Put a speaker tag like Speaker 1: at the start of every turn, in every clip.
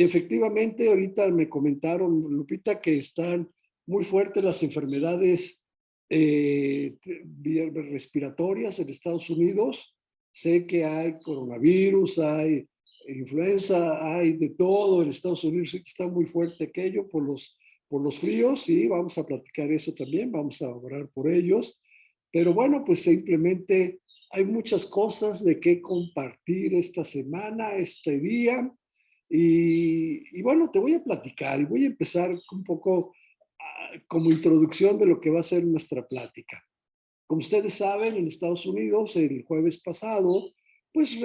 Speaker 1: Y efectivamente, ahorita me comentaron, Lupita, que están muy fuertes las enfermedades respiratorias en Estados Unidos. Sé que hay coronavirus, hay influenza, hay de todo en Estados Unidos. Está muy fuerte aquello por los fríos, sí, vamos a platicar eso también, vamos a orar por ellos. Pero bueno, pues simplemente hay muchas cosas de qué compartir esta semana, este día. Y bueno, te voy a platicar y voy a empezar un poco como introducción de lo que va a ser nuestra plática. Como ustedes saben, en Estados Unidos el jueves pasado, pues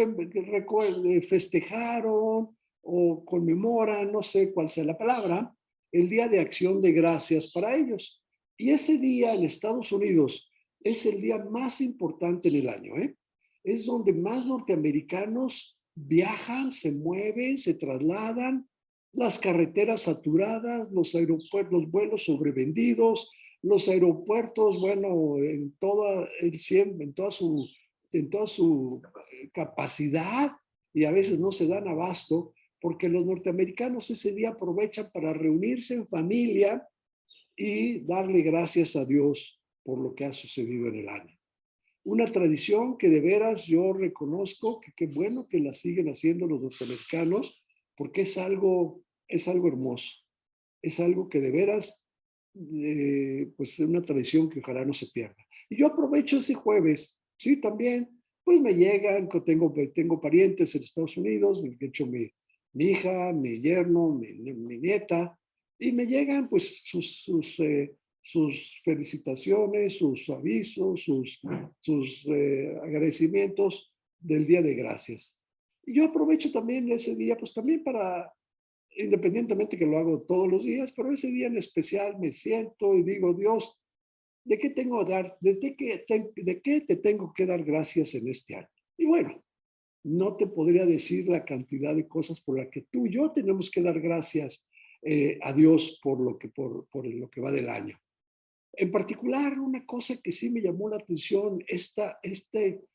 Speaker 1: festejaron o conmemoran, no sé cuál sea la palabra, el Día de Acción de Gracias para ellos. Y ese día en Estados Unidos es el día más importante en el año, ¿eh? Es donde más norteamericanos viajan, se mueven, se trasladan, las carreteras saturadas, los aeropuertos, los vuelos sobrevendidos, los aeropuertos, bueno, en toda su capacidad, y a veces no se dan abasto, porque los norteamericanos ese día aprovechan para reunirse en familia y darle gracias a Dios por lo que ha sucedido en el año. Una tradición que de veras yo reconozco que qué bueno que la siguen haciendo los norteamericanos, porque es algo hermoso, es algo que de veras pues es una tradición que ojalá no se pierda. Y yo aprovecho ese jueves, sí, también, pues me llegan, tengo parientes en Estados Unidos, de hecho mi hija, mi yerno, mi nieta, y me llegan pues sus felicitaciones, sus avisos, sus agradecimientos del Día de Gracias. Y yo aprovecho también ese día, pues también para independientemente que lo hago todos los días, pero ese día en especial me siento y digo, Dios, ¿de qué tengo que dar? ¿De qué te tengo que dar gracias en este año? Y bueno, no te podría decir la cantidad de cosas por las que tú y yo tenemos que dar gracias a Dios por lo que va del año. En particular, una cosa que sí me llamó la atención este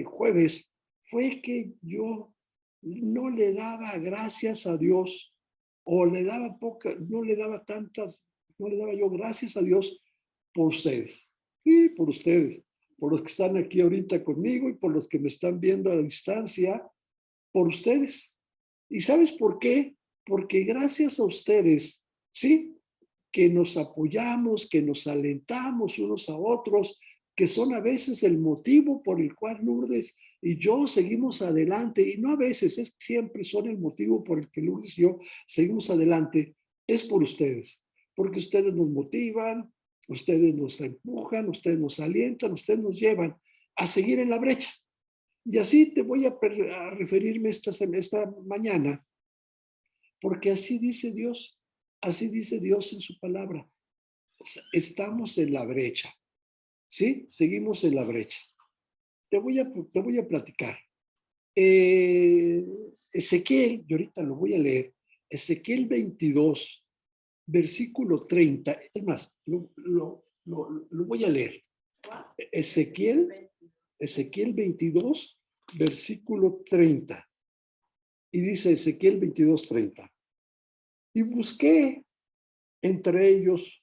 Speaker 1: jueves fue que yo no le daba gracias a Dios o no le daba yo gracias a Dios por ustedes. Sí, por ustedes, por los que están aquí ahorita conmigo y por los que me están viendo a la distancia, por ustedes. ¿Y sabes por qué? Porque gracias a ustedes, sí, que nos apoyamos, que nos alentamos unos a otros, que son a veces el motivo por el cual Lourdes y yo seguimos adelante, y no a veces, es siempre son el motivo por el que Lourdes y yo seguimos adelante, es por ustedes, porque ustedes nos motivan, ustedes nos empujan, ustedes nos alientan, ustedes nos llevan a seguir en la brecha. Y así te voy a referirme esta mañana, porque así dice Dios en su palabra. Estamos en la brecha, ¿sí? Seguimos en la brecha. Te voy a platicar. Ezequiel, y ahorita lo voy a leer, Ezequiel 22, versículo 30, es más, lo voy a leer. Ezequiel 22, versículo 30. Y dice Ezequiel 22, 30. Y busqué entre ellos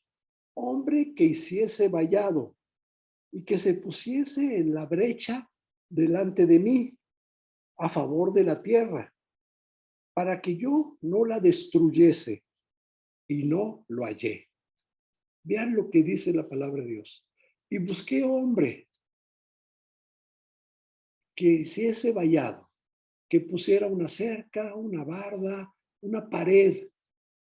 Speaker 1: hombre que hiciese vallado y que se pusiese en la brecha delante de mí a favor de la tierra, para que yo no la destruyese, y no lo hallé. Vean lo que dice la palabra de Dios. Y busqué hombre que hiciese vallado, que pusiera una cerca, una barda, una pared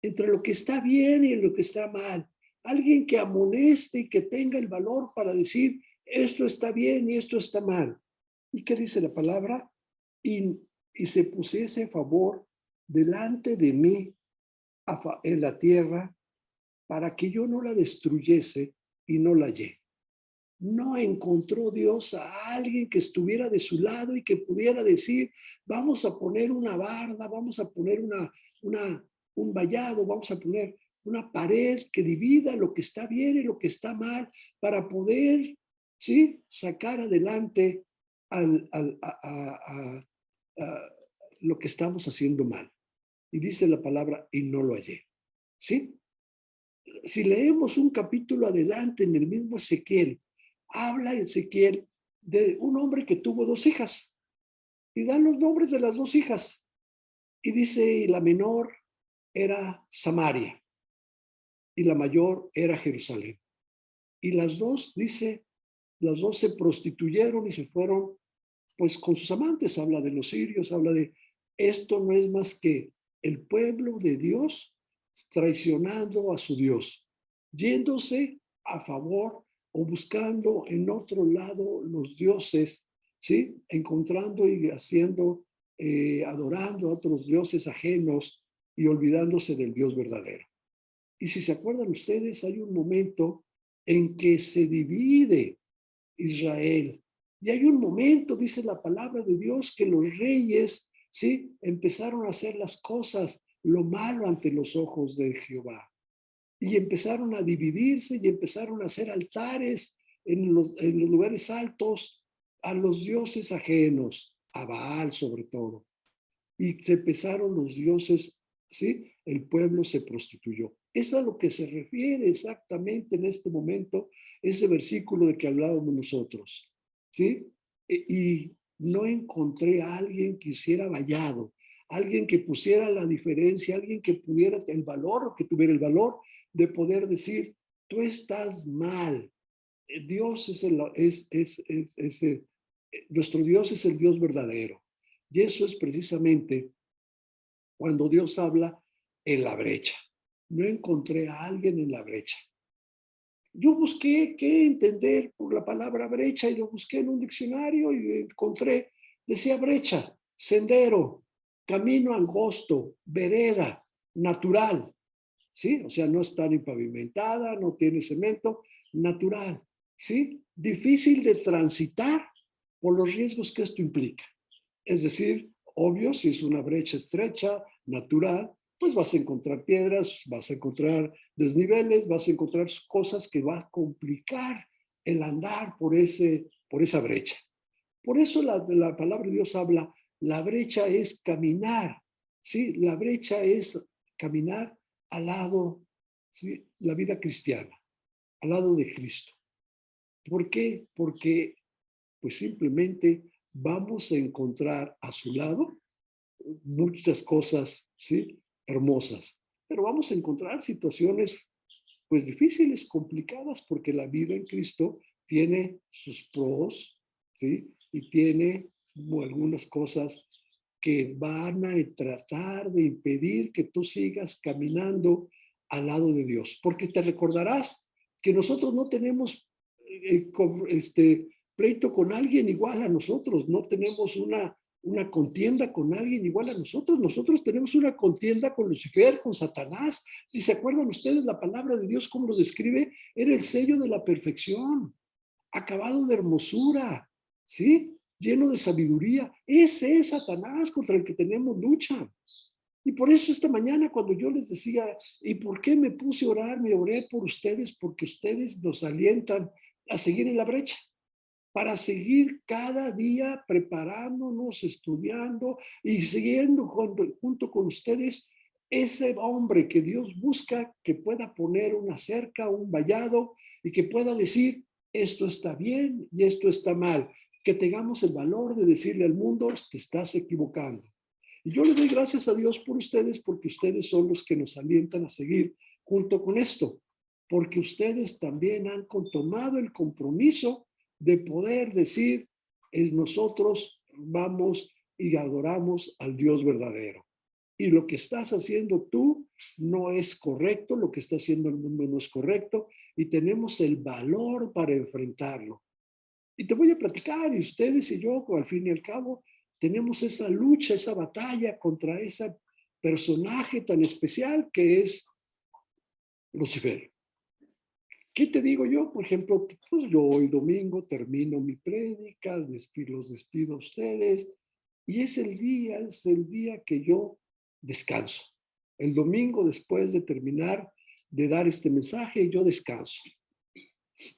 Speaker 1: entre lo que está bien y lo que está mal. Alguien que amoneste y que tenga el valor para decir, esto está bien y esto está mal. ¿Y qué dice la palabra? Y se pusiese a favor delante de mí en la tierra para que yo no la destruyese y no la hallé. No encontró Dios a alguien que estuviera de su lado y que pudiera decir, vamos a poner una barda, vamos a poner un vallado, vamos a poner una pared que divida lo que está bien y lo que está mal para poder, ¿sí?, sacar adelante al, al, a- lo que estamos haciendo mal. Y dice la palabra, y no lo hallé. ¿Sí? Si leemos un capítulo adelante en el mismo Ezequiel, habla Ezequiel de un hombre que tuvo 2 hijas y dan los nombres de las 2 hijas. Y dice, y la menor era Samaria y la mayor era Jerusalén. Y las 2, dice, las 2 se prostituyeron y se fueron pues con sus amantes. Habla de los sirios, habla de esto no es más que el pueblo de Dios traicionando a su Dios, yéndose a favor o buscando en otro lado los dioses, ¿sí? Encontrando y haciendo, adorando a otros dioses ajenos y olvidándose del Dios verdadero. Y si se acuerdan ustedes, hay un momento en que se divide Israel. Y hay un momento, dice la palabra de Dios, que los reyes, ¿sí? Empezaron a hacer las cosas, lo malo ante los ojos de Jehová. Y empezaron a dividirse y empezaron a hacer altares en los lugares altos a los dioses ajenos, a Baal sobre todo. Y se empezaron los dioses, ¿sí? El pueblo se prostituyó. Es a lo que se refiere exactamente en este momento ese versículo de que hablábamos nosotros, ¿sí? Y no encontré a alguien que hiciera vallado, alguien que pusiera la diferencia, alguien que pudiera el valor, que tuviera el valor de poder decir, tú estás mal. Dios nuestro Dios es el Dios verdadero. Y eso es precisamente cuando Dios habla en la brecha. No encontré a alguien en la brecha. Yo busqué qué entender por la palabra brecha y lo busqué en un diccionario y encontré, decía brecha, sendero, camino angosto, vereda, natural, ¿sí? O sea, no está ni pavimentada, no tiene cemento, natural, ¿sí? Difícil de transitar por los riesgos que esto implica. Es decir, obvio, si es una brecha estrecha, natural, pues vas a encontrar piedras, vas a encontrar desniveles, vas a encontrar cosas que va a complicar el andar por esa brecha. Por eso la palabra de Dios habla, la brecha es caminar, ¿sí? La brecha es caminar al lado, ¿sí? La vida cristiana, al lado de Cristo. ¿Por qué? Porque pues simplemente vamos a encontrar a su lado muchas cosas, ¿sí? Hermosas, pero vamos a encontrar situaciones pues difíciles, complicadas, porque la vida en Cristo tiene sus pros, ¿sí? Y tiene algunas cosas que van a tratar de impedir que tú sigas caminando al lado de Dios, porque te recordarás que nosotros no tenemos pleito con alguien igual a nosotros, no tenemos una contienda con alguien igual a nosotros tenemos una contienda con Lucifer, con Satanás. Si se acuerdan ustedes, la palabra de Dios, cómo lo describe, era el sello de la perfección, acabado de hermosura, ¿sí? Lleno de sabiduría. Ese es Satanás contra el que tenemos lucha. Y por eso esta mañana cuando yo les decía, ¿y por qué me puse a orar? Me oré por ustedes porque ustedes nos alientan a seguir en la brecha, para seguir cada día preparándonos, estudiando y siguiendo junto con ustedes ese hombre que Dios busca, que pueda poner una cerca, un vallado y que pueda decir, esto está bien y esto está mal. Que tengamos el valor de decirle al mundo, te estás equivocando. Y yo le doy gracias a Dios por ustedes, porque ustedes son los que nos alientan a seguir junto con esto, porque ustedes también han tomado el compromiso de poder decir, es nosotros vamos y adoramos al Dios verdadero. Y lo que estás haciendo tú no es correcto, lo que está haciendo el mundo no es correcto, y tenemos el valor para enfrentarlo. Y te voy a platicar, y ustedes y yo, al fin y al cabo, tenemos esa lucha, esa batalla contra ese personaje tan especial que es Lucifer. ¿Qué te digo yo? Por ejemplo, pues yo hoy domingo termino mi prédica, los despido a ustedes, y es el día que yo descanso. El domingo, después de terminar de dar este mensaje, yo descanso.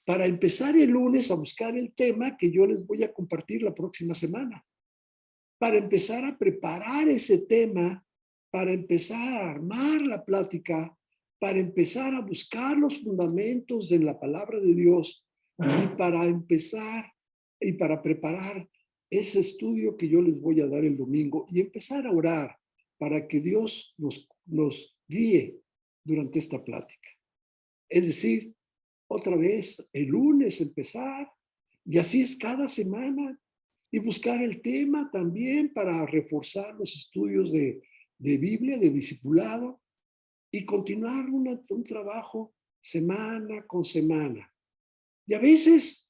Speaker 1: Para empezar el lunes a buscar el tema que yo les voy a compartir la próxima semana. para empezar a preparar ese tema, para empezar a armar la plática, para empezar a buscar los fundamentos de la palabra de Dios y para empezar y para preparar ese estudio que yo les voy a dar el domingo y empezar a orar para que Dios nos guíe durante esta plática. Es decir, otra vez el lunes empezar y así es cada semana y buscar el tema también para reforzar los estudios de Biblia, de discipulado y continuar un trabajo semana con semana. Y a veces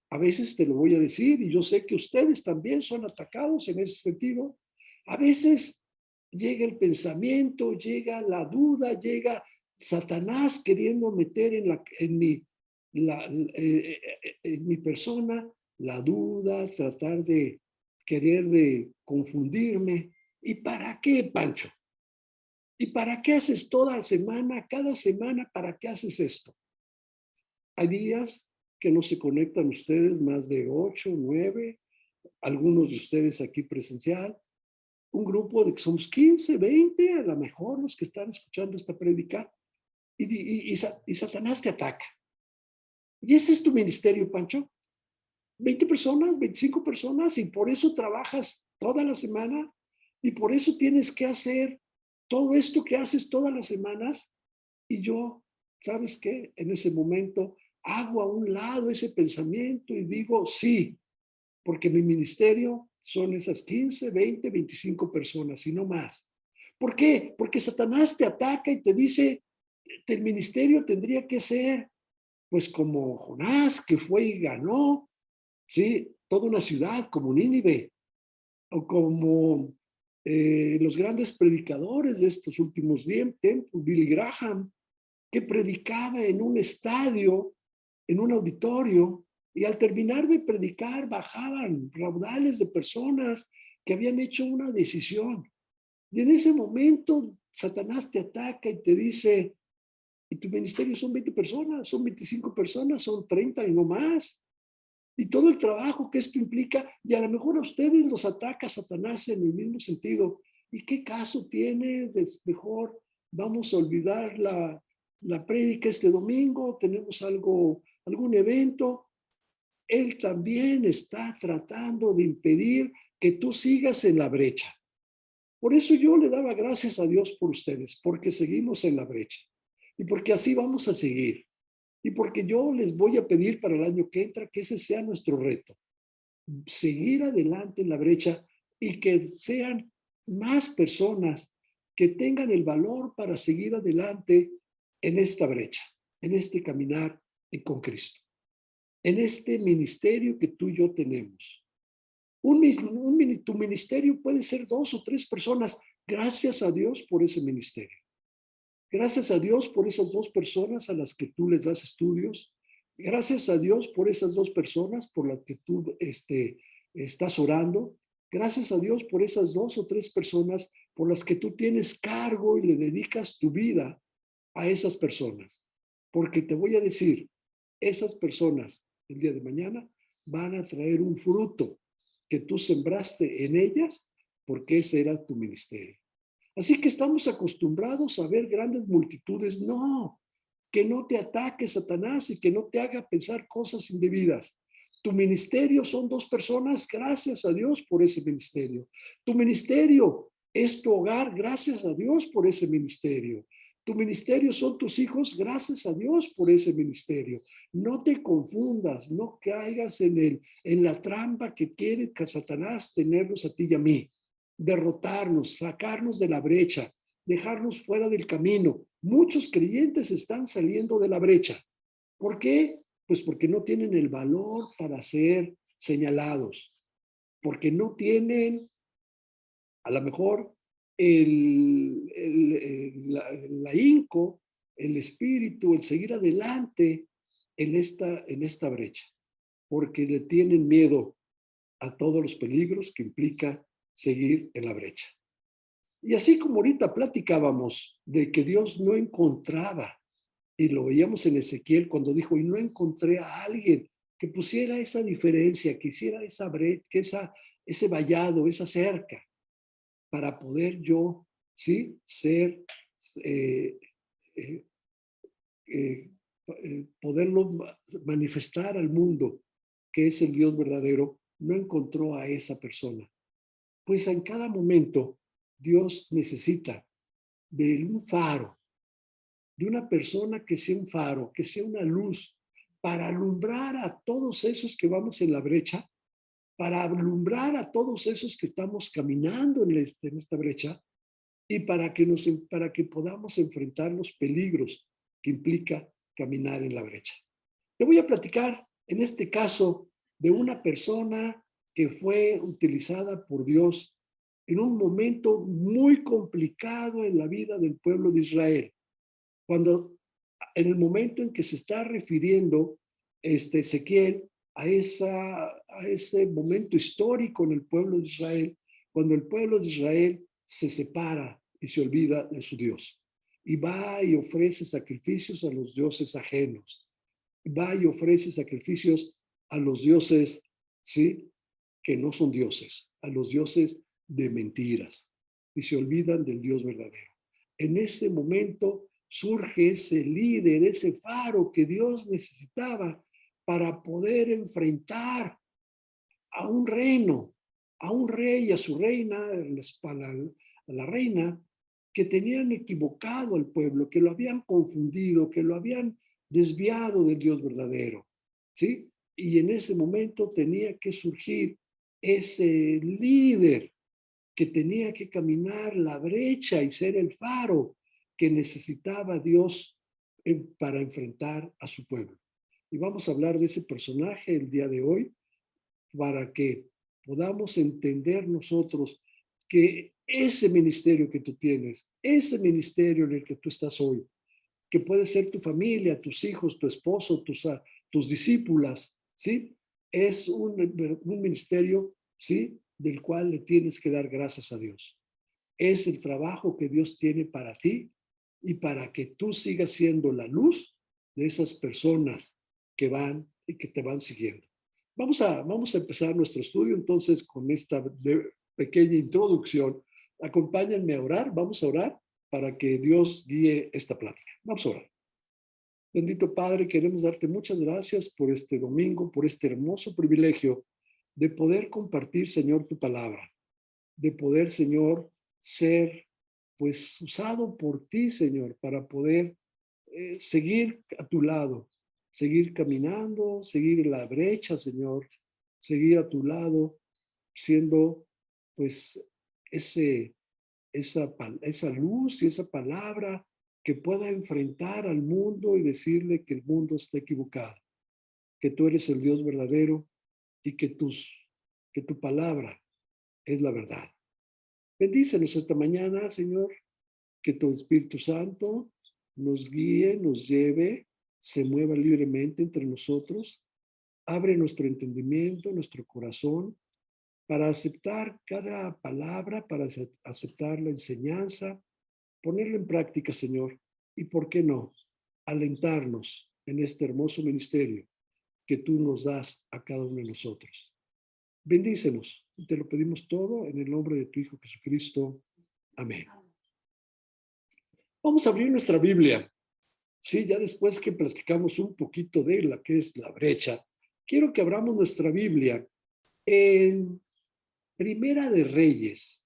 Speaker 1: te lo voy a decir, y yo sé que ustedes también son atacados en ese sentido, a veces llega el pensamiento, llega la duda, llega Satanás queriendo meter en mi persona la duda, tratar de querer de confundirme. ¿Y para qué, Pancho? ¿Y para qué haces toda la semana, cada semana, para qué haces esto? Hay días que no se conectan ustedes, más de 8, 9, algunos de ustedes aquí presencial, un grupo de que somos 15, 20, a lo mejor los que están escuchando esta prédica, y Satanás te ataca. Y ese es tu ministerio, Pancho. 20 personas, 25 personas, y por eso trabajas toda la semana, y por eso tienes que hacer todo esto que haces todas las semanas. Y yo, ¿sabes qué? En ese momento hago a un lado ese pensamiento y digo, sí, porque mi ministerio son esas 15, 20, 25 personas y no más. ¿Por qué? Porque Satanás te ataca y te dice, el ministerio tendría que ser, pues como Jonás, que fue y ganó, ¿sí? Toda una ciudad como Nínive, o como los grandes predicadores de estos últimos tiempos, Billy Graham, que predicaba en un estadio, en un auditorio, y al terminar de predicar bajaban raudales de personas que habían hecho una decisión. Y en ese momento Satanás te ataca y te dice, y tu ministerio son 20 personas, son 25 personas, son 30 y no más. Y todo el trabajo que esto implica, y a lo mejor a ustedes los ataca Satanás en el mismo sentido. ¿Y qué caso tiene? Mejor vamos a olvidar la prédica este domingo, tenemos algún evento. Él también está tratando de impedir que tú sigas en la brecha. Por eso yo le daba gracias a Dios por ustedes, porque seguimos en la brecha y porque así vamos a seguir. Y porque yo les voy a pedir para el año que entra que ese sea nuestro reto, seguir adelante en la brecha y que sean más personas que tengan el valor para seguir adelante en esta brecha, en este caminar con Cristo, en este ministerio que tú y yo tenemos. Tu ministerio puede ser 2 o 3 personas. Gracias a Dios por ese ministerio. Gracias a Dios por esas 2 personas a las que tú les das estudios. Gracias a Dios por esas 2 personas por las que tú estás orando. Gracias a Dios por esas 2 o 3 personas por las que tú tienes cargo y le dedicas tu vida a esas personas. Porque te voy a decir, esas personas el día de mañana van a traer un fruto que tú sembraste en ellas porque ese era tu ministerio. Así que estamos acostumbrados a ver grandes multitudes. No, que no te ataque Satanás y que no te haga pensar cosas indebidas. Tu ministerio son 2 personas, gracias a Dios por ese ministerio. Tu ministerio es tu hogar, gracias a Dios por ese ministerio. Tu ministerio son tus hijos, gracias a Dios por ese ministerio. No te confundas, no caigas en la trampa que quiere Satanás tenernos a ti y a mí. Derrotarnos, sacarnos de la brecha, dejarnos fuera del camino. Muchos creyentes están saliendo de la brecha. ¿Por qué? Pues porque no tienen el valor para ser señalados, porque no tienen a lo mejor la inco, el espíritu, el seguir adelante en esta brecha, porque le tienen miedo a todos los peligros que implica seguir en la brecha. Y así como ahorita platicábamos de que Dios no encontraba, y lo veíamos en Ezequiel cuando dijo, y no encontré a alguien que pusiera esa diferencia, que hiciera esa brecha, ese vallado, esa cerca. para poder yo, ¿sí? Ser, eh, eh, poderlo manifestar al mundo, que es el Dios verdadero, no encontró a esa persona. Pues en cada momento Dios necesita de un faro, de una persona que sea un faro, que sea una luz, para alumbrar a todos esos que vamos en la brecha, para alumbrar a todos esos que estamos caminando en esta brecha y para que podamos enfrentar los peligros que implica caminar en la brecha. Te voy a platicar en este caso de una persona que fue utilizada por Dios en un momento muy complicado en la vida del pueblo de Israel. Cuando en el momento en que se está refiriendo Ezequiel a ese momento histórico en el pueblo de Israel, cuando el pueblo de Israel se separa y se olvida de su Dios. Y va y ofrece sacrificios a los dioses ajenos. Va y ofrece sacrificios a los dioses, ¿sí? Que no son dioses, a los dioses de mentiras. Y se olvidan del Dios verdadero. En ese momento surge ese líder, ese faro que Dios necesitaba para poder enfrentar a un reino, a un rey, a su reina, a la reina, que tenían equivocado al pueblo, que lo habían confundido, que lo habían desviado del Dios verdadero, ¿sí? Y en ese momento tenía que surgir ese líder que tenía que caminar la brecha y ser el faro que necesitaba Dios para enfrentar a su pueblo. Y vamos a hablar de ese personaje el día de hoy para que podamos entender nosotros que ese ministerio que tú tienes, ese ministerio en el que tú estás hoy, que puede ser tu familia, tus hijos, tu esposo, tus discípulas, ¿sí? Es un ministerio, ¿sí? Del cual le tienes que dar gracias a Dios. Es el trabajo que Dios tiene para ti y para que tú sigas siendo la luz de esas personas que van y que te van siguiendo. Vamos a empezar nuestro estudio entonces con esta pequeña introducción. Acompáñenme a orar, vamos a orar para que Dios guíe esta plática. Vamos a orar. Bendito Padre, queremos darte muchas gracias por este domingo, por este hermoso privilegio de poder compartir, Señor, tu palabra, de poder, Señor, ser pues usado por ti, Señor, para poder seguir a tu lado, seguir caminando, seguir en la brecha, Señor, seguir a tu lado, siendo pues ese, esa luz y esa palabra que pueda enfrentar al mundo y decirle que el mundo está equivocado, que tú eres el Dios verdadero y que tu palabra es la verdad. Bendícenos esta mañana, Señor, que tu Espíritu Santo nos guíe, nos lleve, se mueva libremente entre nosotros, abre nuestro entendimiento, nuestro corazón, para aceptar cada palabra, para aceptar la enseñanza, ponerlo en práctica, Señor, y por qué no, alentarnos en este hermoso ministerio que tú nos das a cada uno de nosotros. Bendícenos, y te lo pedimos todo en el nombre de tu Hijo Jesucristo. Amén. Vamos a abrir nuestra Biblia. Sí, ya después que platicamos un poquito de la que es la brecha, quiero que abramos nuestra Biblia en Primera de Reyes,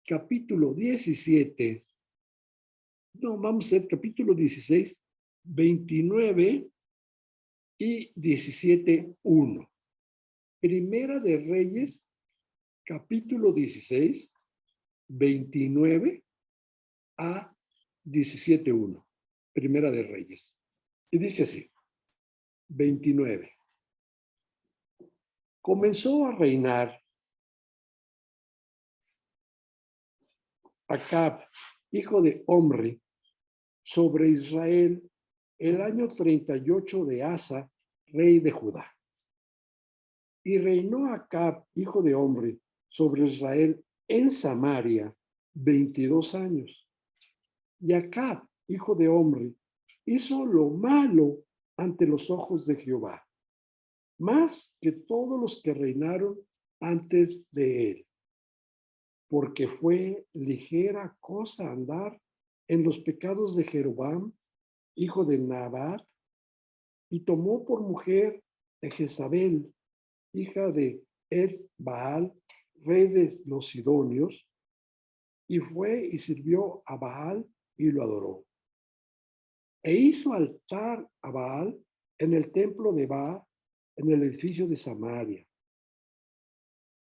Speaker 1: capítulo 17. No, vamos a ver capítulo 16, 29 y 17:1. Primera de Reyes, capítulo 16, 29 a 17:1. Primera de Reyes. Y dice así, 29. Comenzó a reinar Acab, hijo de Omri, sobre Israel el año 38 de Asa, rey de Judá. Y reinó Acab, hijo de Omri, sobre Israel en Samaria 22 años. Y Acab, hijo de Omri, hizo lo malo ante los ojos de Jehová, más que todos los que reinaron antes de él. porque fue ligera cosa andar en los pecados de Jeroboam, hijo de Nabat, y tomó por mujer de Jezabel, hija de Baal, rey de los Sidonios, y fue y sirvió a Baal y lo adoró. E hizo altar a Baal en el templo de Baal, en el edificio de Samaria.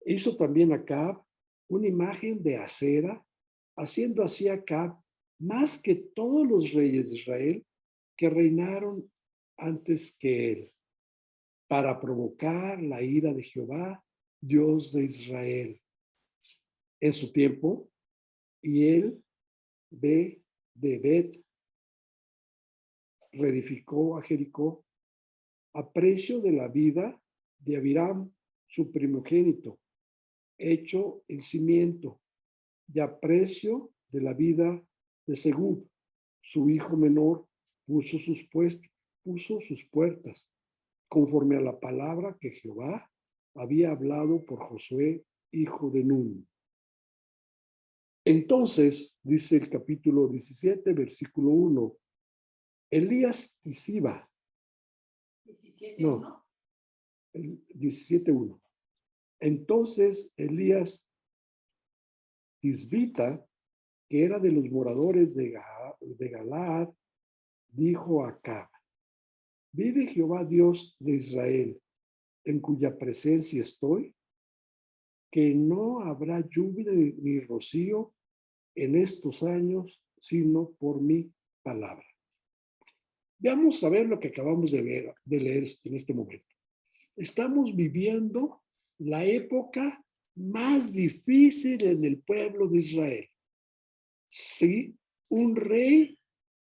Speaker 1: Hizo también Acab una imagen de acera, haciendo así Acab más que todos los reyes de Israel que reinaron antes que él, para provocar la ira de Jehová, Dios de Israel. En su tiempo, y él de Bet reedificó a Jericó a precio de la vida de Abiram, su primogénito, hecho el cimiento, y a precio de la vida de Segub, su hijo menor, puso sus puertas, conforme a la palabra que Jehová había hablado por Josué, hijo de Nun. Entonces, dice el capítulo 17, versículo 1, Elías y Siba. 17, no, el 17:1. Entonces Elías Tisbita, que era de los moradores de Galaad, dijo a Acab: vive Jehová Dios de Israel, en cuya presencia estoy, que no habrá lluvia ni rocío en estos años, sino por mi palabra. Veamos a ver lo que acabamos de leer en este momento. Estamos viviendo la época más difícil en el pueblo de Israel. Sí, un rey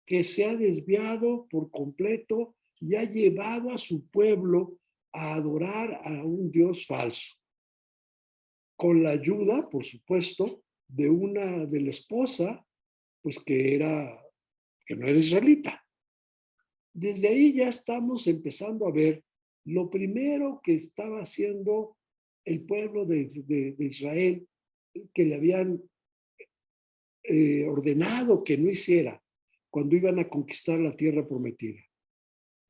Speaker 1: que se ha desviado por completo y ha llevado a su pueblo a adorar a un Dios falso, con la ayuda, por supuesto, de la esposa, pues que no era israelita. Desde ahí ya estamos empezando a ver lo primero que estaba haciendo el pueblo de Israel, que le habían ordenado que no hiciera cuando iban a conquistar la tierra prometida.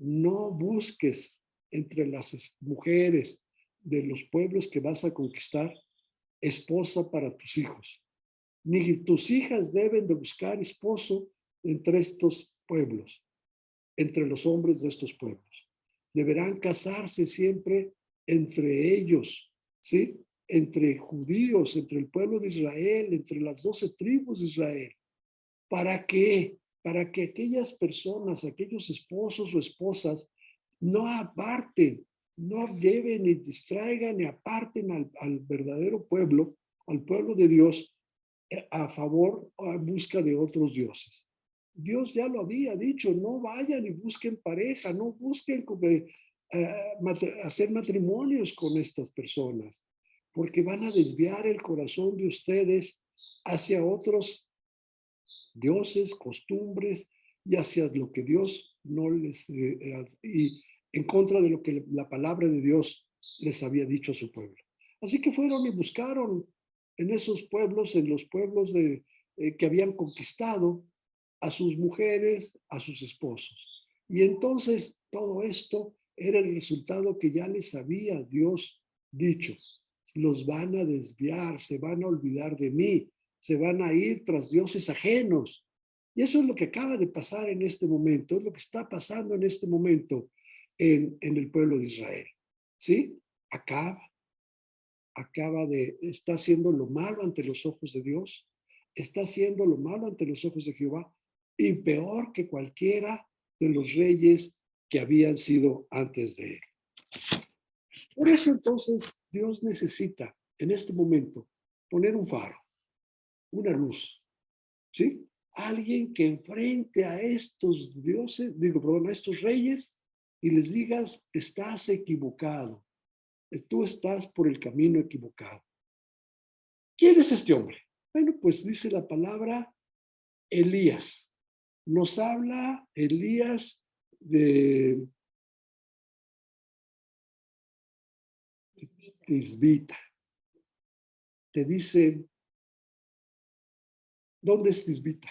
Speaker 1: No busques entre las mujeres de los pueblos que vas a conquistar esposa para tus hijos. Ni tus hijas deben de buscar esposo entre estos pueblos, entre los hombres de estos pueblos. Deberán casarse siempre entre ellos, ¿sí? Entre judíos, entre el pueblo de Israel, entre las 12 tribus de Israel. ¿Para qué? Para que aquellas personas, aquellos esposos o esposas, no aparten, no lleven ni distraigan ni aparten al verdadero pueblo, al pueblo de Dios, a favor o en busca de otros dioses. Dios ya lo había dicho: no vayan y busquen pareja, no busquen hacer matrimonios con estas personas, porque van a desviar el corazón de ustedes hacia otros dioses, costumbres y hacia lo que Dios no les, y en contra de lo que la palabra de Dios les había dicho a su pueblo. Así que fueron y buscaron en esos pueblos, en los pueblos que habían conquistado, a sus mujeres, a sus esposos. Y entonces todo esto era el resultado que ya les había Dios dicho: los van a desviar, se van a olvidar de mí, se van a ir tras dioses ajenos. Y eso es lo que acaba de pasar en este momento, es lo que está pasando en este momento en el pueblo de Israel. ¿Sí? Está haciendo lo malo ante los ojos de Dios, está haciendo lo malo ante los ojos de Jehová, y peor que cualquiera de los reyes que habían sido antes de él. Por eso entonces Dios necesita en este momento poner un faro, una luz, ¿sí? Alguien que enfrente a estos a estos reyes y les digas: estás equivocado, tú estás por el camino equivocado. ¿Quién es este hombre? Bueno, pues dice la palabra Elías. Nos habla Elías de Tisbita. Te dice: ¿Dónde es Tisbita?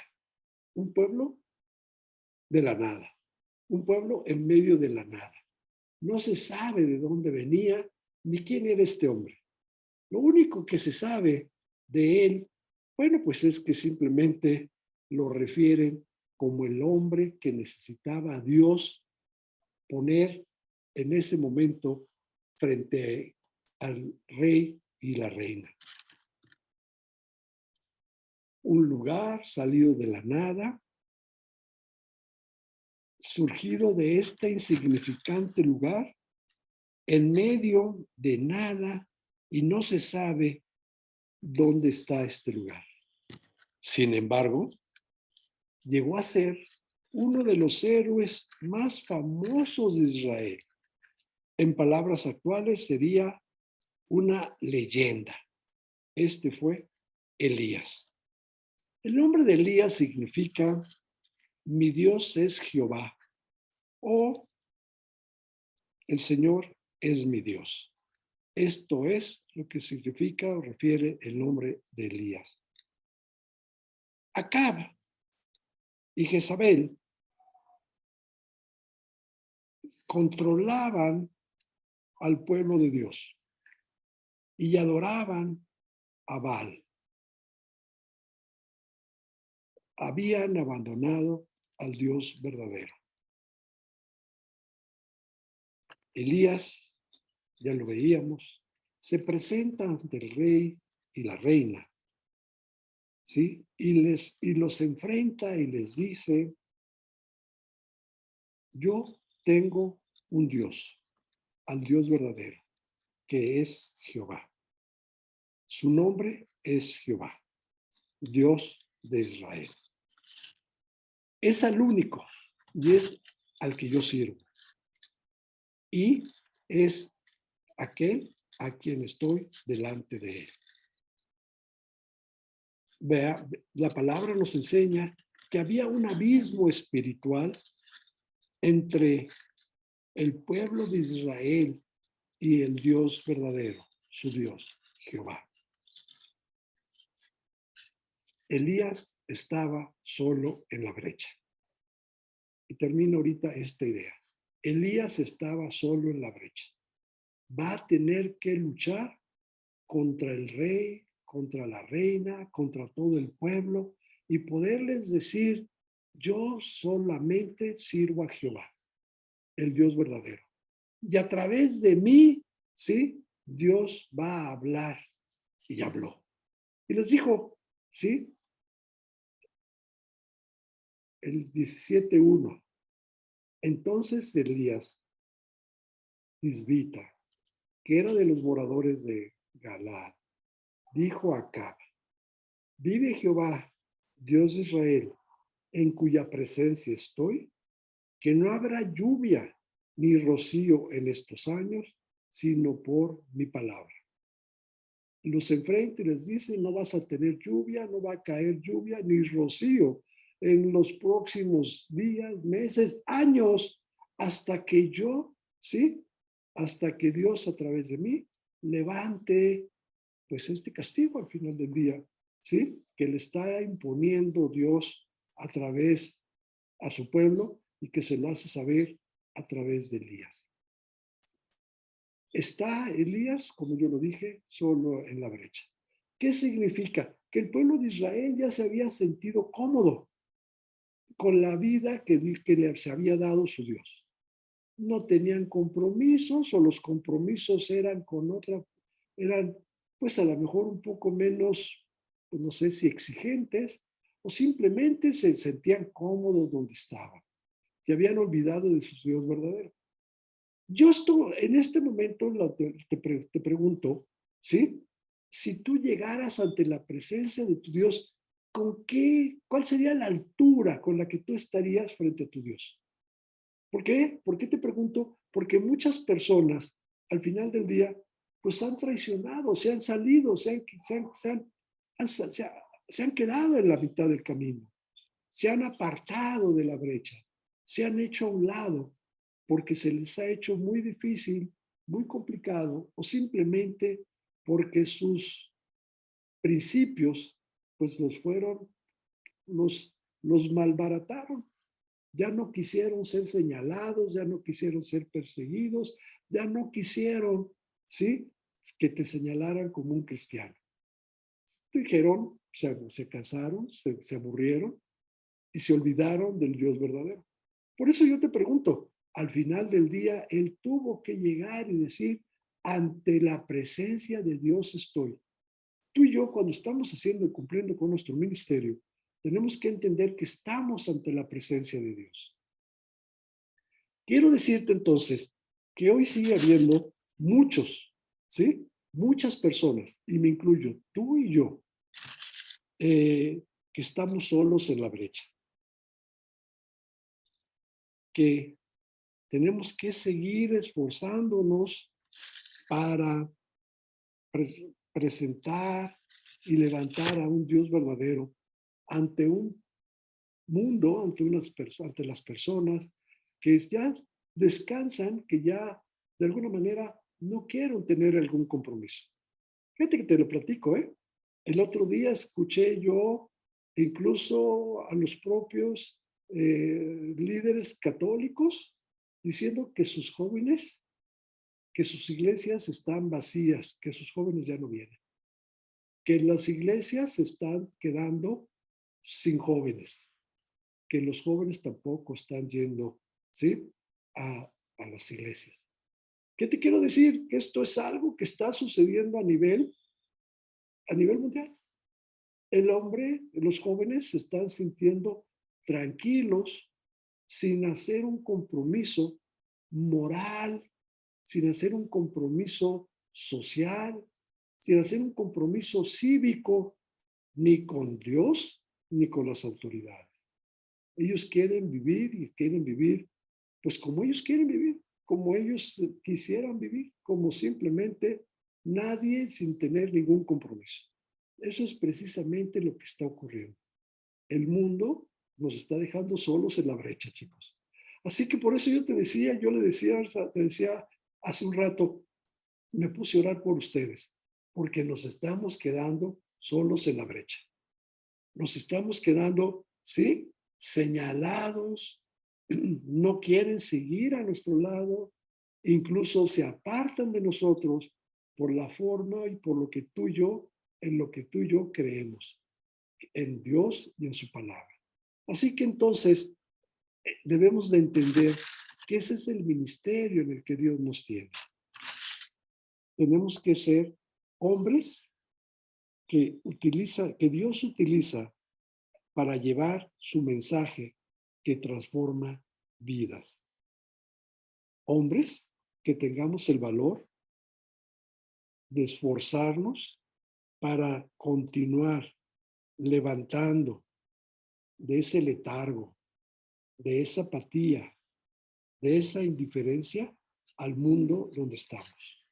Speaker 1: Un pueblo de la nada, un pueblo en medio de la nada. No se sabe de dónde venía ni quién era este hombre. Lo único que se sabe de él, bueno, pues es que simplemente lo refieren como el hombre que necesitaba a Dios poner en ese momento frente al rey y la reina. Un lugar salido de la nada, surgido de este insignificante lugar, en medio de nada, y no se sabe dónde está este lugar. Sin embargo, llegó a ser uno de los héroes más famosos de Israel. En palabras actuales sería una leyenda. Este fue Elías. El nombre de Elías significa mi Dios es Jehová o el Señor es mi Dios. Esto es lo que significa o refiere el nombre de Elías. Acab y Jezabel controlaban al pueblo de Dios y adoraban a Baal. Habían abandonado al Dios verdadero. Elías, ya lo veíamos, se presenta ante el rey y la reina, ¿sí? Y los enfrenta y les dice, yo tengo un Dios, al Dios verdadero, que es Jehová. Su nombre es Jehová, Dios de Israel. Es al único y es al que yo sirvo. Y es aquel a quien estoy delante de él. Vea, la palabra nos enseña que había un abismo espiritual entre el pueblo de Israel y el Dios verdadero, su Dios, Jehová. Elías estaba solo en la brecha. Y termino ahorita esta idea. Elías estaba solo en la brecha. Va a tener que luchar contra el rey, contra la reina, contra todo el pueblo y poderles decir, yo solamente sirvo a Jehová, el Dios verdadero. Y a través de mí, ¿sí? Dios va a hablar. Y habló. Y les dijo, ¿sí? El 17:1. Entonces Elías, Tisbita, que era de los moradores de Galaad, dijo a Acab, vive Jehová, Dios de Israel, en cuya presencia estoy, que no habrá lluvia ni rocío en estos años, sino por mi palabra. Los enfrenta y les dice, no vas a tener lluvia, no va a caer lluvia ni rocío en los próximos días, meses, años, hasta que yo, ¿sí? Hasta que Dios a través de mí levante, pues este castigo al final del día, ¿sí? Que le está imponiendo Dios a través a su pueblo y que se lo hace saber a través de Elías. Está Elías, como yo lo dije, solo en la brecha. ¿Qué significa? Que el pueblo de Israel ya se había sentido cómodo con la vida que se había dado su Dios. No tenían compromisos o los compromisos eran con otra, eran pues a lo mejor un poco menos, pues no sé si exigentes o simplemente se sentían cómodos donde estaban. Se habían olvidado de su Dios verdadero. Yo estoy, en este momento te pregunto, ¿sí? Si tú llegaras ante la presencia de tu Dios, ¿cuál sería la altura con la que tú estarías frente a tu Dios? ¿Por qué? ¿Por qué te pregunto? Porque muchas personas, al final del día, pues han traicionado, se han salido, se han quedado en la mitad del camino, se han apartado de la brecha, se han hecho a un lado porque se les ha hecho muy difícil, muy complicado o simplemente porque sus principios pues los fueron los malbarataron. Ya no quisieron ser señalados, ya no quisieron ser perseguidos, ya no quisieron, ¿sí?, que te señalaran como un cristiano. Dijeron, se casaron, se aburrieron y se olvidaron del Dios verdadero. Por eso yo te pregunto, al final del día, él tuvo que llegar y decir, ante la presencia de Dios estoy. Tú y yo, cuando estamos haciendo y cumpliendo con nuestro ministerio, tenemos que entender que estamos ante la presencia de Dios. Quiero decirte entonces que hoy sigue habiendo muchos, ¿sí? Muchas personas, y me incluyo, tú y yo, que estamos solos en la brecha, que tenemos que seguir esforzándonos para presentar y levantar a un Dios verdadero ante un mundo, ante las personas que ya descansan, que ya de alguna manera no quieren tener algún compromiso. Fíjate que te lo platico, ¿eh? El otro día escuché yo incluso a los propios líderes católicos diciendo que sus jóvenes, que sus iglesias están vacías, que sus jóvenes ya no vienen, que las iglesias se están quedando sin jóvenes, que los jóvenes tampoco están yendo, ¿sí?, a las iglesias. ¿Qué te quiero decir? Que esto es algo que está sucediendo a nivel mundial. El hombre, los jóvenes se están sintiendo tranquilos sin hacer un compromiso moral, sin hacer un compromiso social, sin hacer un compromiso cívico, ni con Dios, ni con las autoridades. Ellos quieren vivir y quieren vivir, pues como ellos quieren vivir, como ellos quisieran vivir, como simplemente nadie sin tener ningún compromiso. Eso es precisamente lo que está ocurriendo. El mundo nos está dejando solos en la brecha, chicos. Así que por eso yo le decía, te decía hace un rato, me puse a orar por ustedes, porque nos estamos quedando solos en la brecha. Nos estamos quedando, ¿sí?, señalados, no quieren seguir a nuestro lado, incluso se apartan de nosotros por la forma y por lo que tú y yo, en lo que tú y yo creemos, en Dios y en su palabra. Así que entonces debemos de entender que ese es el ministerio en el que Dios nos tiene. Tenemos que ser hombres que Dios utiliza para llevar su mensaje que transforma vidas. Hombres que tengamos el valor de esforzarnos para continuar levantando de ese letargo, de esa apatía, de esa indiferencia al mundo donde estamos.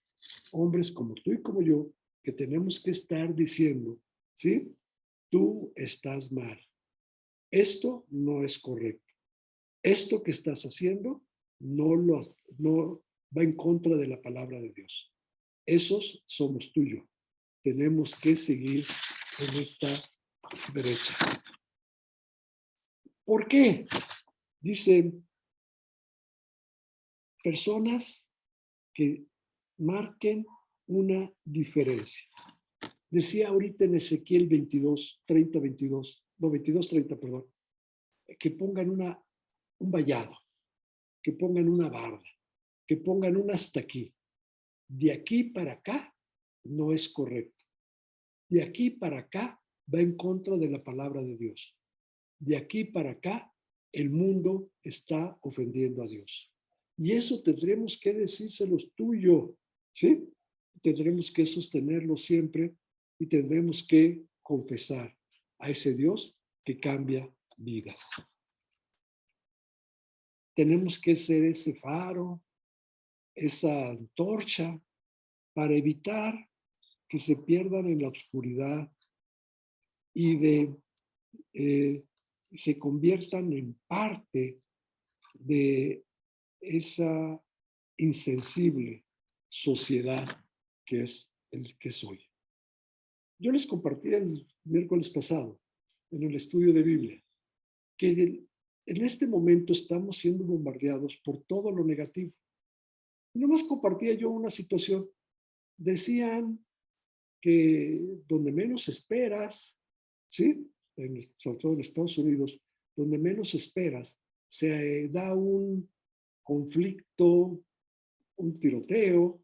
Speaker 1: Hombres como tú y como yo, que tenemos que estar diciendo, ¿sí?, tú estás mal. Esto no es correcto. Esto que estás haciendo no va en contra de la palabra de Dios. Esos somos tú y yo. Tenemos que seguir en esta brecha. ¿Por qué? Dicen personas que marquen una diferencia. Decía ahorita en Ezequiel 22, 30, 22, no, 22, 30, perdón, que pongan un vallado, que pongan una barda, que pongan un hasta aquí. De aquí para acá no es correcto. De aquí para acá va en contra de la palabra de Dios. De aquí para acá el mundo está ofendiendo a Dios. Y eso tendremos que decírselos tú y yo, ¿sí? Tendremos que sostenerlo siempre y tendremos que confesar a ese Dios que cambia vidas. Tenemos que ser ese faro, esa antorcha para evitar que se pierdan en la oscuridad y se conviertan en parte de esa insensible sociedad que es el que soy. Yo les compartí el miércoles pasado en el estudio de Biblia, que en este momento estamos siendo bombardeados por todo lo negativo. Y nomás compartía yo una situación. Decían que donde menos esperas, ¿sí? Sobre todo en Estados Unidos, donde menos esperas, se da un conflicto, un tiroteo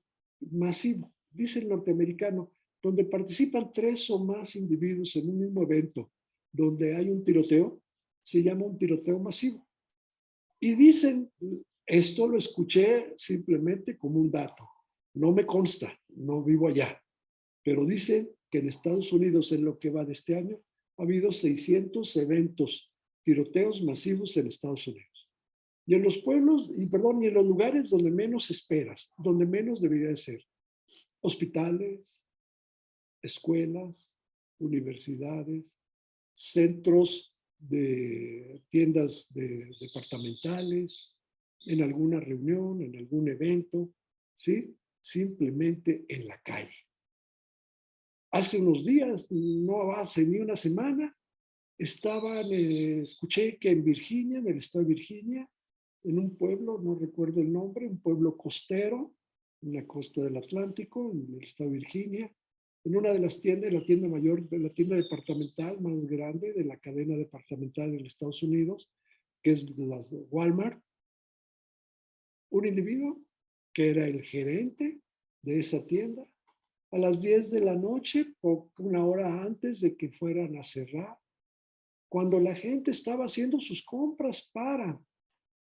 Speaker 1: masivo, dice el norteamericano, donde participan 3 o más individuos en un mismo evento, donde hay un tiroteo, se llama un tiroteo masivo. Y dicen, esto lo escuché simplemente como un dato, no me consta, no vivo allá, pero dicen que en Estados Unidos, en lo que va de este año, ha habido 600 eventos, tiroteos masivos en Estados Unidos. Y en los pueblos, y perdón, y en los lugares donde menos esperas, donde menos debería de ser. Hospitales, escuelas, universidades, centros de tiendas departamentales, en alguna reunión, en algún evento, ¿sí? Simplemente en la calle. Hace unos días, no hace ni una semana, escuché que en Virginia, en el estado de Virginia, en un pueblo, no recuerdo el nombre, un pueblo costero, en la costa del Atlántico, en el estado de Virginia, en una de las tiendas, la tienda mayor, la tienda departamental más grande de la cadena departamental de los Estados Unidos, que es la Walmart, un individuo que era el gerente de esa tienda, a las 10 de la noche, una hora antes de que fueran a cerrar, cuando la gente estaba haciendo sus compras para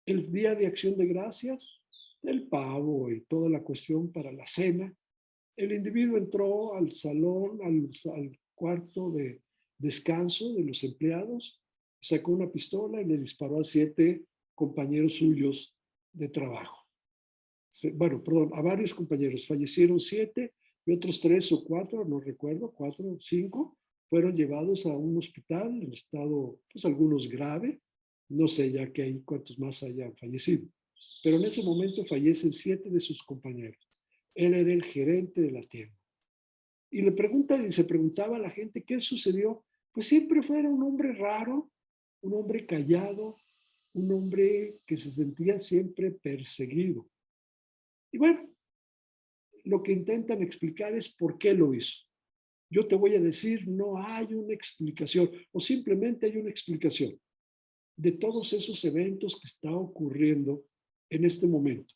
Speaker 1: el Día de Acción de Gracias, el pavo y toda la cuestión para la cena, el individuo entró al salón, al cuarto de descanso de los empleados, sacó una pistola y le disparó a 7 compañeros suyos de trabajo. Bueno, perdón, a varios compañeros. Fallecieron 7 y otros 3 o 4, no recuerdo, 4 o 5, fueron llevados a un hospital en estado, pues algunos grave. No sé ya que hay cuántos más hayan fallecido. Pero en ese momento fallecen 7 de sus compañeros. Él era el gerente de la tienda. Y le preguntan y se preguntaba a la gente qué sucedió. Pues siempre fue un hombre raro, un hombre callado, un hombre que se sentía siempre perseguido. Y bueno, lo que intentan explicar es por qué lo hizo. Yo te voy a decir, no hay una explicación, o simplemente hay una explicación de todos esos eventos que está ocurriendo en este momento.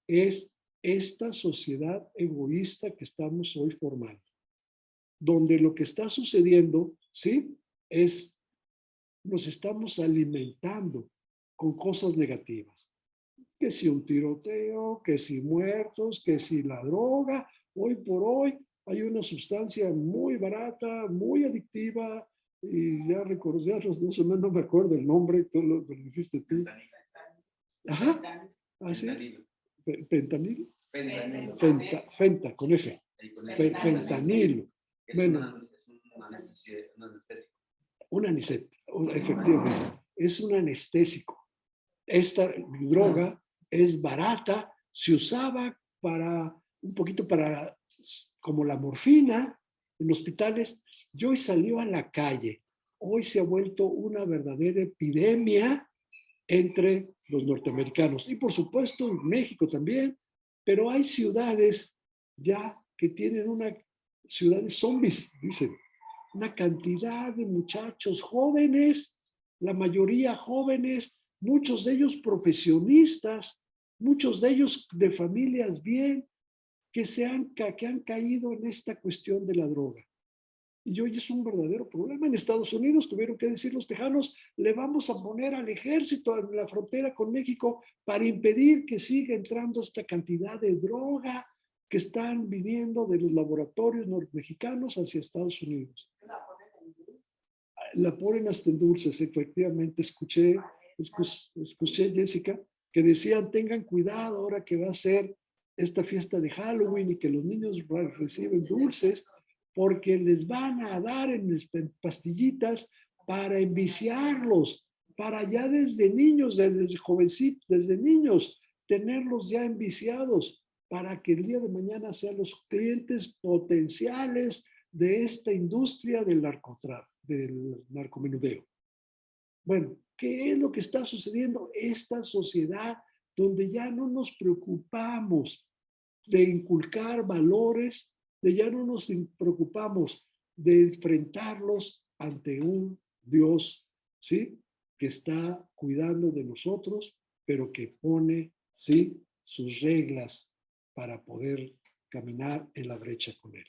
Speaker 1: Es esta sociedad egoísta que estamos hoy formando, donde lo que está sucediendo, ¿sí? Es, nos estamos alimentando con cosas negativas. Que si un tiroteo, que si muertos, que si la droga. Hoy por hoy hay una sustancia muy barata, muy adictiva, y ya recordé, no me acuerdo el nombre, tú lo dijiste tú. Ajá, así es. Pentanilo. Fenta, con F. Fentanilo. Bueno, un anestésico, efectivamente. Es un anestésico. Esta droga es barata, se usaba para un poquito para como la morfina en hospitales, y hoy salió a la calle. Hoy se ha vuelto una verdadera epidemia entre los norteamericanos y por supuesto en México también, pero hay ciudades ya que tienen ciudades zombies, dicen, una cantidad de muchachos jóvenes, la mayoría jóvenes, muchos de ellos profesionistas, muchos de ellos de familias bien, que han caído en esta cuestión de la droga. Y hoy es un verdadero problema. En Estados Unidos tuvieron que decir los tejanos, le vamos a poner al ejército en la frontera con México para impedir que siga entrando esta cantidad de droga que están viniendo de los laboratorios mexicanos hacia Estados Unidos. La ponen hasta en dulces, efectivamente. Escuché, Jessica, que decían, tengan cuidado ahora que va a ser esta fiesta de Halloween y que los niños reciben dulces, porque les van a dar en pastillitas para enviciarlos, para ya desde niños, desde jovencitos, desde niños, tenerlos ya enviciados, para que el día de mañana sean los clientes potenciales de esta industria del narcotráfico. del narcomenudeo. Bueno, ¿qué es lo que está sucediendo? Esta sociedad donde ya no nos preocupamos de inculcar valores, de ya no nos preocupamos de enfrentarlos ante un Dios, ¿sí? Que está cuidando de nosotros, pero que pone, ¿sí? Sus reglas para poder caminar en la brecha con Él.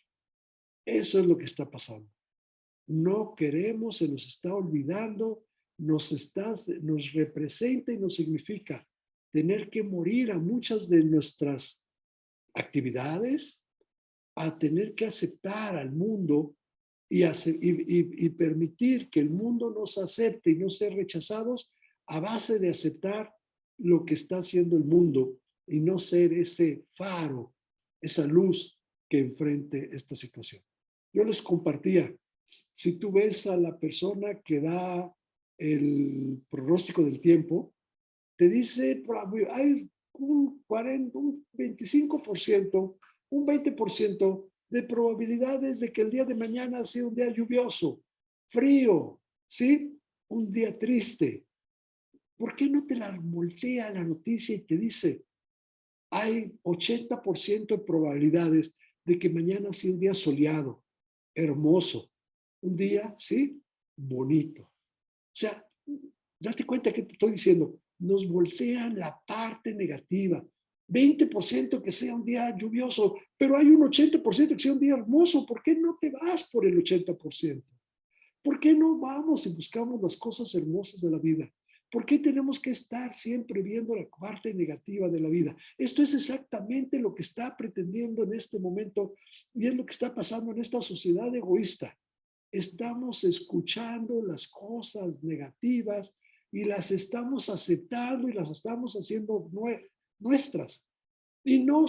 Speaker 1: Eso es lo que está pasando. No queremos, se nos está olvidando, nos representa y nos significa tener que morir a muchas de nuestras actividades, a tener que aceptar al mundo y permitir que el mundo nos acepte y no ser rechazados a base de aceptar lo que está haciendo el mundo y no ser ese faro, esa luz que enfrente esta situación. Yo les compartía, si tú ves a la persona que da el pronóstico del tiempo, te dice, hay un 40, un 25%, un 20% de probabilidades de que el día de mañana sea un día lluvioso, frío, ¿sí? Un día triste. ¿Por qué no te la voltea la noticia y te dice, hay 80% de probabilidades de que mañana sea un día soleado, hermoso, un día, ¿sí? Bonito. O sea, date cuenta que te estoy diciendo, nos voltean la parte negativa. 20% que sea un día lluvioso, pero hay un 80% que sea un día hermoso. ¿Por qué no te vas por el 80%? ¿Por qué no vamos y buscamos las cosas hermosas de la vida? ¿Por qué tenemos que estar siempre viendo la parte negativa de la vida? Esto es exactamente lo que está pretendiendo en este momento y es lo que está pasando en esta sociedad egoísta. Estamos escuchando las cosas negativas y las estamos aceptando y las estamos haciendo nuestras. Y no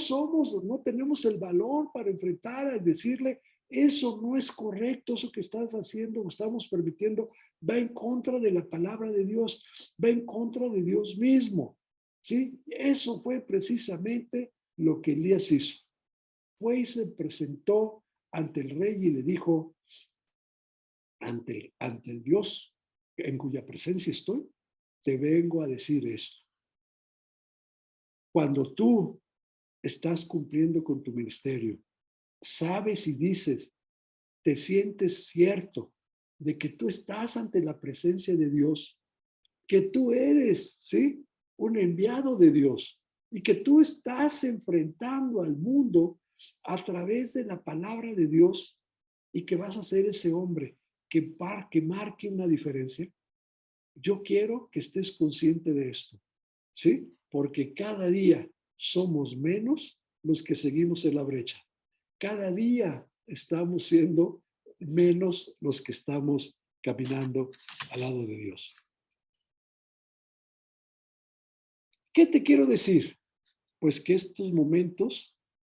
Speaker 1: tenemos el valor para enfrentar a decirle, eso no es correcto, eso que estás haciendo o estamos permitiendo va en contra de la palabra de Dios, va en contra de Dios mismo. ¿Sí? Eso fue precisamente lo que Elías hizo. Fue y se presentó ante el rey y le dijo, ante el Dios en cuya presencia estoy, te vengo a decir esto. Cuando tú estás cumpliendo con tu ministerio, sabes y dices, te sientes cierto de que tú estás ante la presencia de Dios, que tú eres, ¿sí? Un enviado de Dios y que tú estás enfrentando al mundo a través de la palabra de Dios y que vas a ser ese hombre que marque una diferencia. Yo quiero que estés consciente de esto, ¿sí? Porque cada día somos menos los que seguimos en la brecha. Cada día estamos siendo menos los que estamos caminando al lado de Dios. ¿Qué te quiero decir? Pues que estos momentos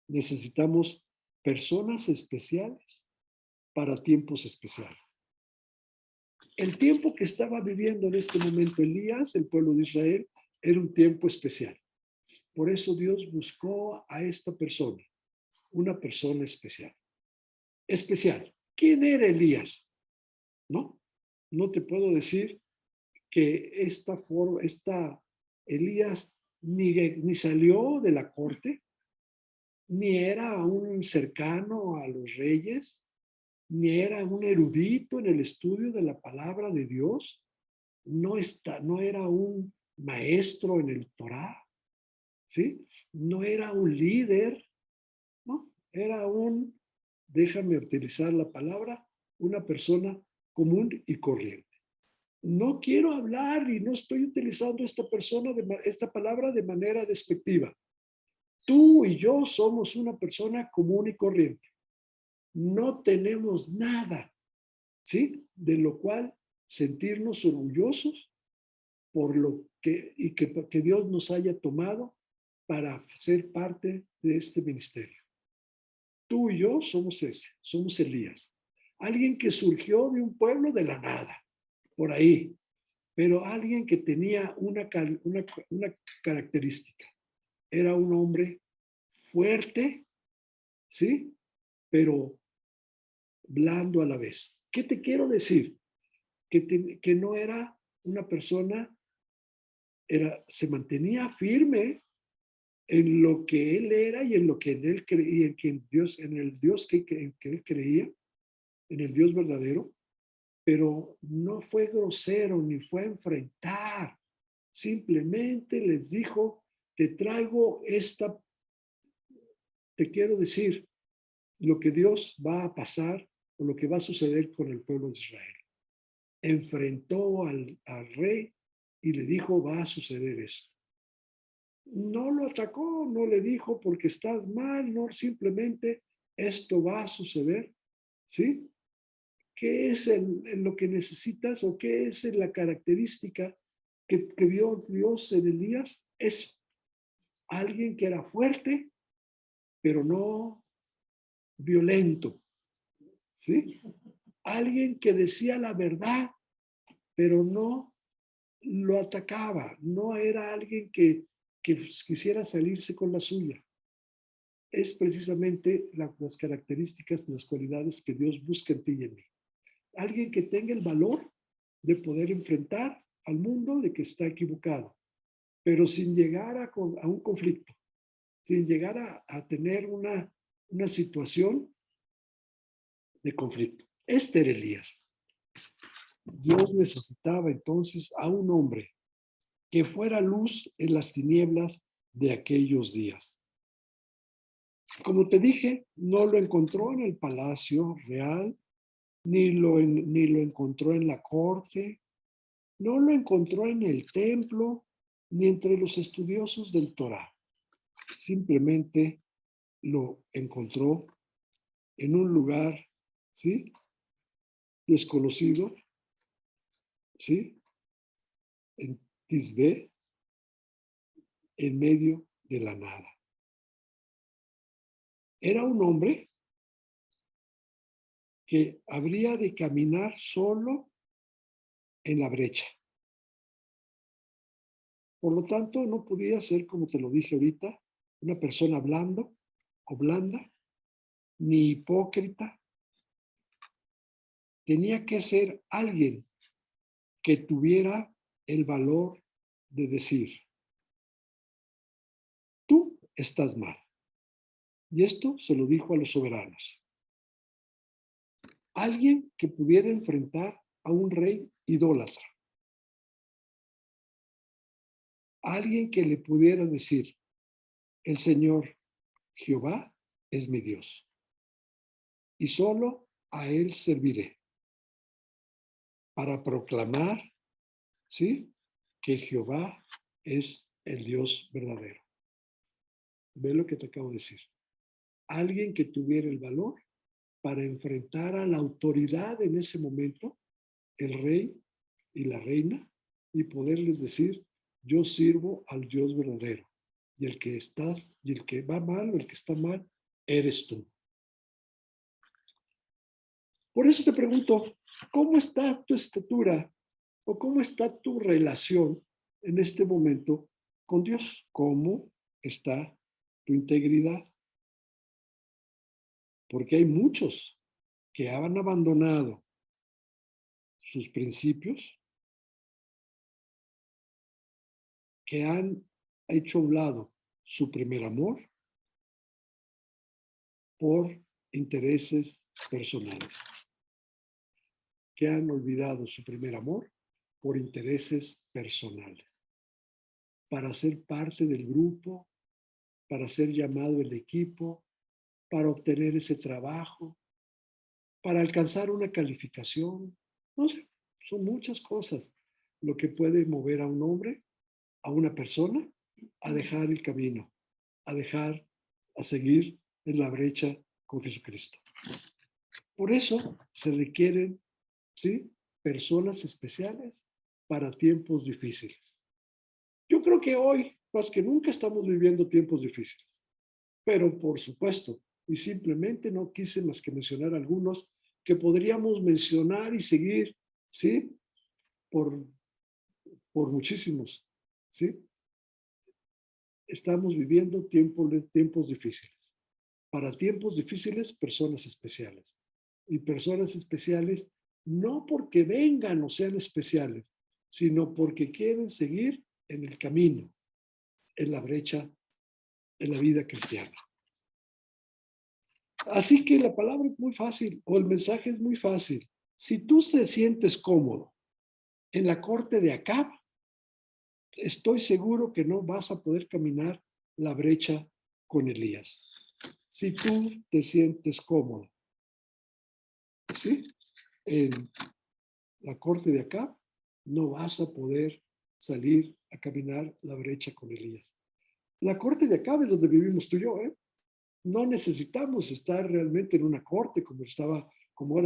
Speaker 1: necesitamos personas especiales para tiempos especiales. El tiempo que estaba viviendo en este momento Elías, el pueblo de Israel, era un tiempo especial. Por eso Dios buscó a esta persona, una persona especial. Especial. ¿Quién era Elías? No, no te puedo decir que esta Elías ni salió de la corte, ni era un cercano a los reyes, ni era un erudito en el estudio de la palabra de Dios, no era un maestro en el Torá, ¿sí? No era un líder, ¿no? Era déjame utilizar la palabra, una persona común y corriente. No quiero hablar y no estoy utilizando esta palabra de manera despectiva. Tú y yo somos una persona común y corriente. No tenemos nada, ¿sí? De lo cual sentirnos orgullosos por lo que Dios nos haya tomado para ser parte de este ministerio. Tú y yo somos Elías. Alguien que surgió de un pueblo de la nada, por ahí, pero alguien que tenía una característica. Era un hombre fuerte, ¿sí? Pero blando a la vez. ¿Qué te quiero decir? que no era una persona, se mantenía firme en lo que él era y en lo que en él creía, en el Dios que él creía, en el Dios verdadero, pero no fue grosero ni fue a enfrentar. Simplemente les dijo, te traigo te quiero decir lo que Dios va a pasar o lo que va a suceder con el pueblo de Israel. Enfrentó al rey y le dijo, va a suceder eso. No lo atacó, no le dijo porque estás mal, no, simplemente esto va a suceder, ¿sí? ¿Qué es lo que necesitas o qué es la característica que vio Dios en Elías? Es alguien que era fuerte, pero no violento, ¿sí? Alguien que decía la verdad, pero no lo atacaba, no era alguien que quisiera salirse con la suya. Es precisamente las características, las cualidades que Dios busca en ti y en mí. Alguien que tenga el valor de poder enfrentar al mundo de que está equivocado, pero sin llegar a un conflicto, sin llegar a tener una situación de conflicto. Este era Elías. Dios necesitaba entonces a un hombre que fuera luz en las tinieblas de aquellos días. Como te dije, no lo encontró en el palacio real, ni lo encontró en la corte, no lo encontró en el templo, ni entre los estudiosos del Torá. Simplemente lo encontró en un lugar, ¿sí? Desconocido, ¿sí? En Tisbé, en medio de la nada. Era un hombre que habría de caminar solo en la brecha. Por lo tanto, no podía ser, como te lo dije ahorita, una persona blando o blanda, ni hipócrita. Tenía que ser alguien que tuviera el valor de decir, tú estás mal. Y esto se lo dijo a los soberanos. Alguien que pudiera enfrentar a un rey idólatra. Alguien que le pudiera decir, el Señor Jehová es mi Dios. Y solo a Él serviré. Para proclamar, ¿sí? Que Jehová es el Dios verdadero. Ve lo que te acabo de decir. Alguien que tuviera el valor para enfrentar a la autoridad en ese momento, el rey y la reina, y poderles decir, yo sirvo al Dios verdadero. Y el que estás, y el que va mal o el que está mal, eres tú. Por eso te pregunto, ¿cómo está tu estatura o cómo está tu relación en este momento con Dios? ¿Cómo está tu integridad? Porque hay muchos que han abandonado sus principios, que han hecho a un lado su primer amor por intereses personales, que han olvidado su primer amor por intereses personales, para ser parte del grupo, para ser llamado el equipo, para obtener ese trabajo, para alcanzar una calificación. No sé, son muchas cosas lo que puede mover a un hombre, a una persona, a dejar el camino, a seguir en la brecha con Jesucristo. Por eso se requieren, ¿sí? Personas especiales para tiempos difíciles. Yo creo que hoy, más que nunca, estamos viviendo tiempos difíciles. Pero por supuesto, y simplemente no quise más que mencionar algunos que podríamos mencionar y seguir, ¿sí? Por, por muchísimos, ¿sí? Estamos viviendo tiempos difíciles. Para tiempos difíciles, personas especiales. Y personas especiales no porque vengan o sean especiales, sino porque quieren seguir en el camino, en la brecha, en la vida cristiana. Así que la palabra es muy fácil, o el mensaje es muy fácil. Si tú te sientes cómodo en la corte de Acab, estoy seguro que no vas a poder caminar la brecha con Elías. Si tú te sientes cómodo, ¿sí? En la corte de Acab, no vas a poder salir a caminar la brecha con Elías. La corte de Acab es donde vivimos tú y yo, ¿eh? No necesitamos estar realmente en una corte como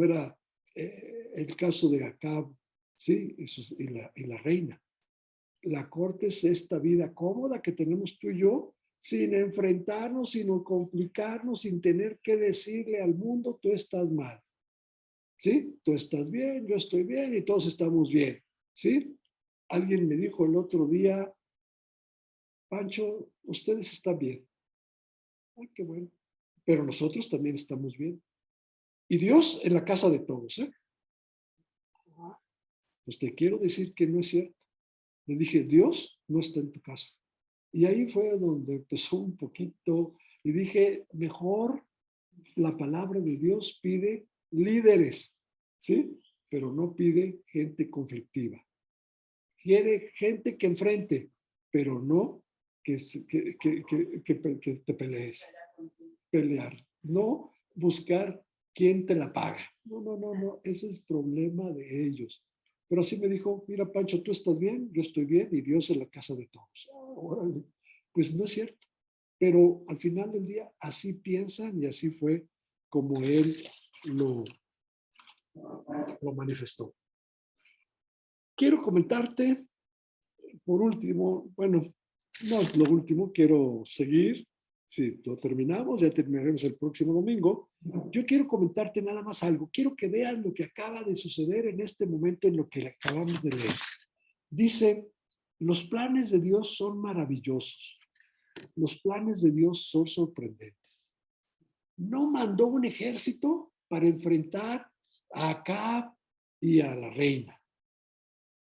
Speaker 1: era el caso de Acab, ¿sí? Y la reina. La corte es esta vida cómoda que tenemos tú y yo, sin enfrentarnos, sin complicarnos, sin tener que decirle al mundo, tú estás mal. ¿Sí? Tú estás bien, yo estoy bien y todos estamos bien. ¿Sí? Alguien me dijo el otro día, Pancho, ustedes están bien. Ay, qué bueno. Pero nosotros también estamos bien. Y Dios en la casa de todos, ¿eh? Pues te quiero decir que no es cierto. Le dije, Dios no está en tu casa. Y ahí fue donde empezó un poquito y dije, mejor la palabra de Dios pide líderes, ¿sí? Pero no pide gente conflictiva. Quiere gente que enfrente, pero no que te pelees. Pelear, no buscar quién te la paga. No, no, no, no, ese es problema de ellos. Pero así me dijo, mira Pancho, tú estás bien, yo estoy bien y Dios en la casa de todos. Órale. Pues no es cierto, pero al final del día así piensan y así fue como él lo, lo manifestó. Quiero comentarte, por último, bueno, no es lo último, quiero seguir. Si lo terminamos, ya terminaremos el próximo domingo. Yo quiero comentarte nada más algo. Quiero que veas lo que acaba de suceder en este momento en lo que acabamos de leer. Dice, los planes de Dios son maravillosos. Los planes de Dios son sorprendentes. No mandó un ejército para enfrentar a Acab y a la reina.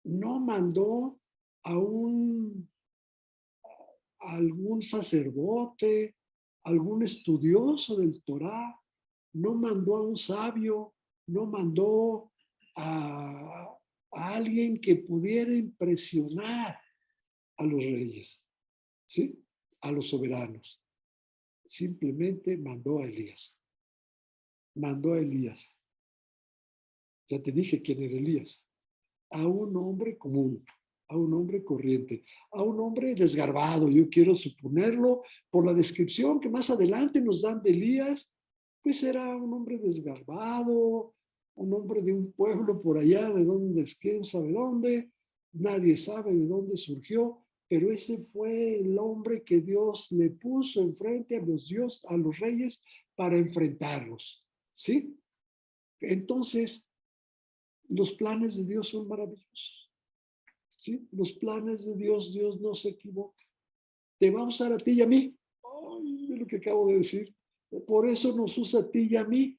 Speaker 1: No mandó a algún sacerdote, algún estudioso del Torá, no mandó a un sabio, no mandó a alguien que pudiera impresionar a los reyes, ¿sí? A los soberanos. Simplemente mandó a Elías. Mandó a Elías. Ya te dije quién era Elías. A un hombre común, a un hombre corriente, a un hombre desgarbado. Yo quiero suponerlo por la descripción que más adelante nos dan de Elías, pues era un hombre desgarbado, un hombre de un pueblo por allá, de donde es quién sabe dónde, nadie sabe de dónde surgió, pero ese fue el hombre que Dios le puso enfrente a los reyes para enfrentarlos, ¿sí? Entonces, los planes de Dios son maravillosos. ¿Sí? Los planes de Dios, Dios no se equivoca. Te va a usar a ti y a mí. Ay, es lo que acabo de decir. Por eso nos usa a ti y a mí.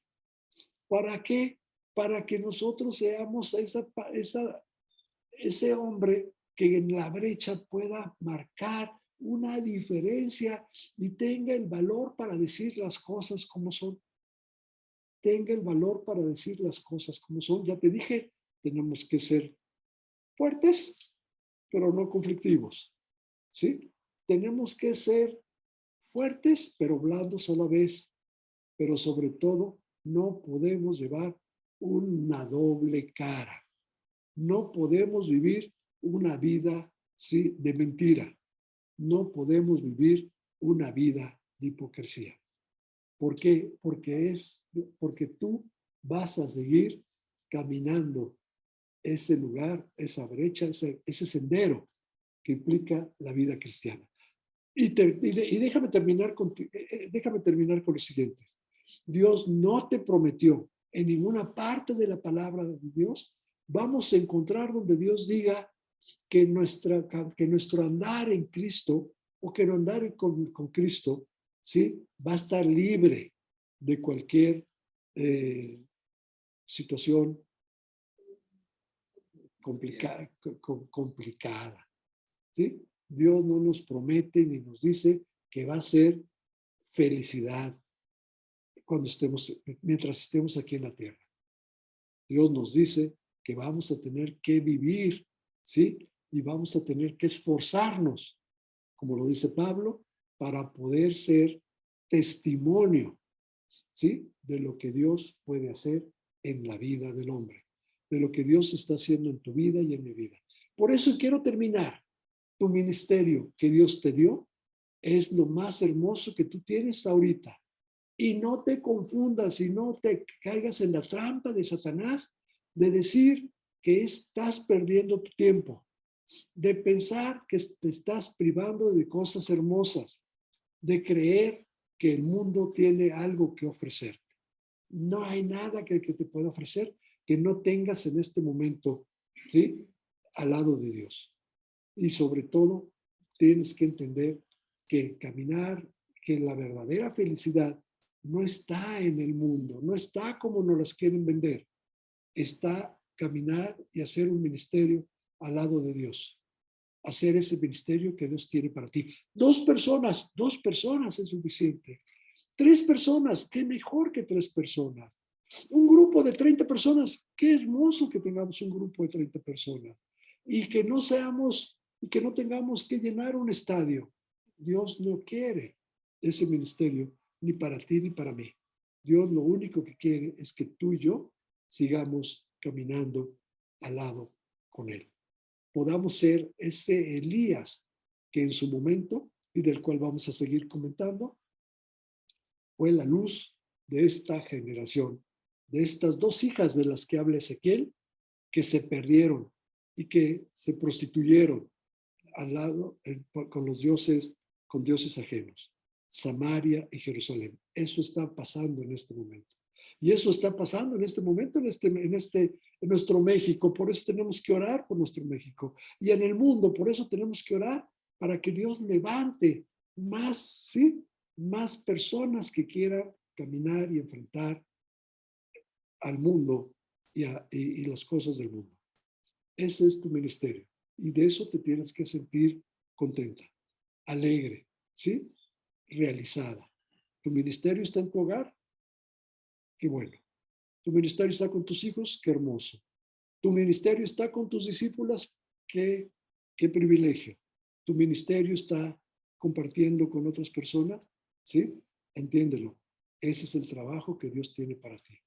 Speaker 1: ¿Para qué? Para que nosotros seamos ese hombre que en la brecha pueda marcar una diferencia y tenga el valor para decir las cosas como son. Tenga el valor para decir las cosas como son. Ya te dije, tenemos que ser fuertes, pero no conflictivos, ¿sí? Tenemos que ser fuertes, pero blandos a la vez, pero sobre todo no podemos llevar una doble cara. No podemos vivir una vida, ¿sí?, de mentira. No podemos vivir una vida de hipocresía. ¿Por qué? Porque tú vas a seguir caminando ese lugar, esa brecha, ese sendero que implica la vida cristiana. Y déjame terminar con lo siguiente. Dios no te prometió en ninguna parte de la palabra de Dios, vamos a encontrar donde Dios diga que nuestro andar en Cristo o que no andar con Cristo, ¿sí?, va a estar libre de cualquier situación complicada, ¿sí? Dios no nos promete ni nos dice que va a ser felicidad mientras estemos aquí en la tierra. Dios nos dice que vamos a tener que vivir, ¿sí? Y vamos a tener que esforzarnos, como lo dice Pablo, para poder ser testimonio, ¿sí? De lo que Dios puede hacer en la vida del hombre, de lo que Dios está haciendo en tu vida y en mi vida. Por eso quiero terminar. Tu ministerio que Dios te dio es lo más hermoso que tú tienes ahorita. Y no te confundas y no te caigas en la trampa de Satanás de decir que estás perdiendo tu tiempo, de pensar que te estás privando de cosas hermosas, de creer que el mundo tiene algo que ofrecerte. No hay nada que te pueda ofrecer que no tengas en este momento, ¿sí? Al lado de Dios. Y sobre todo, tienes que entender que caminar, que la verdadera felicidad no está en el mundo, no está como nos las quieren vender. Está caminar y hacer un ministerio al lado de Dios. Hacer ese ministerio que Dios tiene para ti. Dos personas es suficiente. 3 personas, qué mejor que 3 personas. Un grupo de 30 personas, qué hermoso que tengamos un grupo de 30 personas. Y que no tengamos que llenar un estadio. Dios no quiere ese ministerio ni para ti ni para mí. Dios lo único que quiere es que tú y yo sigamos caminando al lado con Él. Podamos ser ese Elías que en su momento, y del cual vamos a seguir comentando, fue la luz de esta generación, de estas 2 hijas de las que habla Ezequiel, que se perdieron y que se prostituyeron al lado con dioses ajenos, Samaria y Jerusalén. Eso está pasando en este momento. Y eso está pasando en este momento en nuestro México. Por eso tenemos que orar por nuestro México. Y en el mundo, por eso tenemos que orar para que Dios levante más, ¿sí? Más personas que quieran caminar y enfrentar al mundo y las cosas del mundo. Ese es tu ministerio. Y de eso te tienes que sentir contenta, alegre, ¿sí? Realizada. Tu ministerio está en tu hogar, qué bueno. Tu ministerio está con tus hijos, qué hermoso. Tu ministerio está con tus discípulas, qué privilegio. Tu ministerio está compartiendo con otras personas, ¿sí? Entiéndelo. Ese es el trabajo que Dios tiene para ti.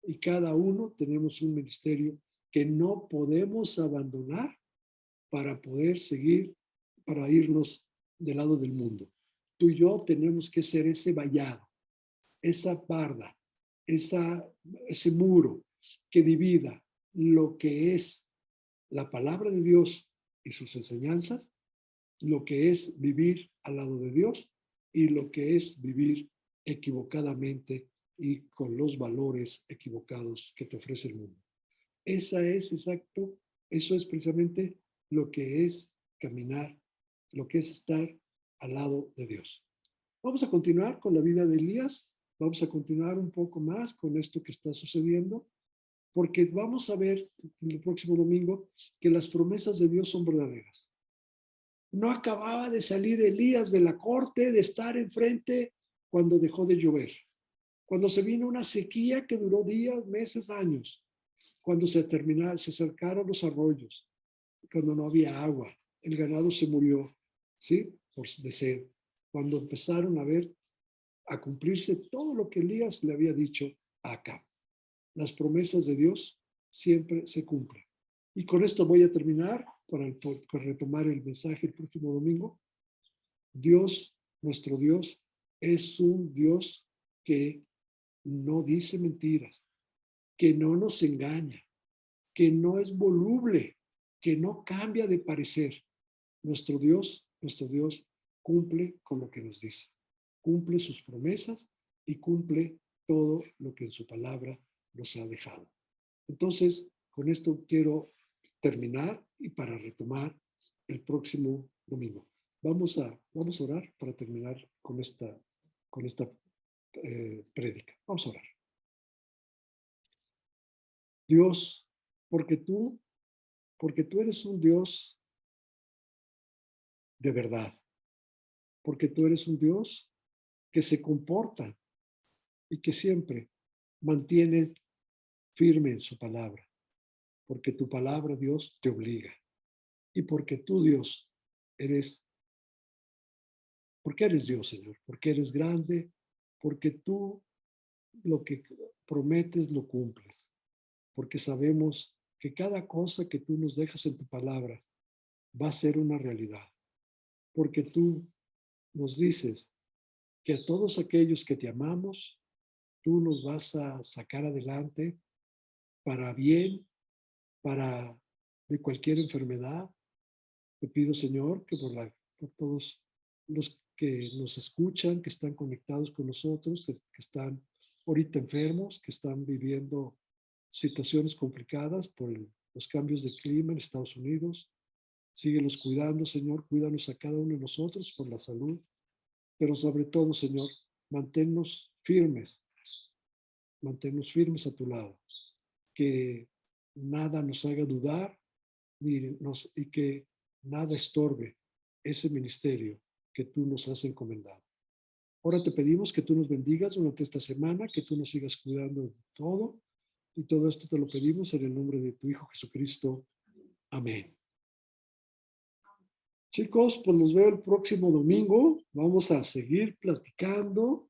Speaker 1: Y cada uno tenemos un ministerio que no podemos abandonar para poder seguir, para irnos del lado del mundo. Tú y yo tenemos que ser ese vallado, esa barda, ese muro que divida lo que es la palabra de Dios y sus enseñanzas, lo que es vivir al lado de Dios y lo que es vivir equivocadamente y con los valores equivocados que te ofrece el mundo. Eso es precisamente lo que es caminar, lo que es estar al lado de Dios. Vamos a continuar con la vida de Elías, vamos a continuar un poco más con esto que está sucediendo, porque vamos a ver el próximo domingo que las promesas de Dios son verdaderas. No acababa de salir Elías de la corte, de estar enfrente cuando dejó de llover, cuando se vino una sequía que duró días, meses, años, cuando se acercaron los arroyos, cuando no había agua, el ganado se murió, ¿sí? De sed. Cuando empezaron a cumplirse todo lo que Elías le había dicho a Acab. Las promesas de Dios siempre se cumplen. Y con esto voy a terminar para retomar el mensaje el próximo domingo. Dios, nuestro Dios, es un Dios que no dice mentiras, que no nos engaña, que no es voluble, que no cambia de parecer. Nuestro Dios cumple con lo que nos dice, cumple sus promesas y cumple todo lo que en su palabra nos ha dejado. Entonces, con esto quiero terminar y para retomar el próximo domingo. Vamos a orar para terminar con esta prédica. Vamos a orar. Dios, porque tú eres un Dios de verdad, porque tú eres un Dios que se comporta y que siempre mantiene firme en su palabra, porque tu palabra, Dios, te obliga. Y porque tú, Dios, eres, porque eres Dios, Señor, porque eres grande, porque tú lo que prometes lo cumples, porque sabemos que cada cosa que tú nos dejas en tu palabra va a ser una realidad, porque tú nos dices que a todos aquellos que te amamos, tú nos vas a sacar adelante para bien, para de cualquier enfermedad. Te pido, Señor, que por todos los que nos escuchan, que están conectados con nosotros, que están ahorita enfermos, que están viviendo situaciones complicadas por los cambios de clima en Estados Unidos. Síguelos cuidando, Señor. Cuídanos a cada uno de nosotros por la salud. Pero sobre todo, Señor, manténnos firmes, manténnos firmes a tu lado. Que nada nos haga dudar y que nada estorbe ese ministerio que tú nos has encomendado. Ahora te pedimos que tú nos bendigas durante esta semana, que tú nos sigas cuidando de todo. Y todo esto te lo pedimos en el nombre de tu Hijo Jesucristo. Amén. Chicos, pues los veo el próximo domingo. Vamos a seguir platicando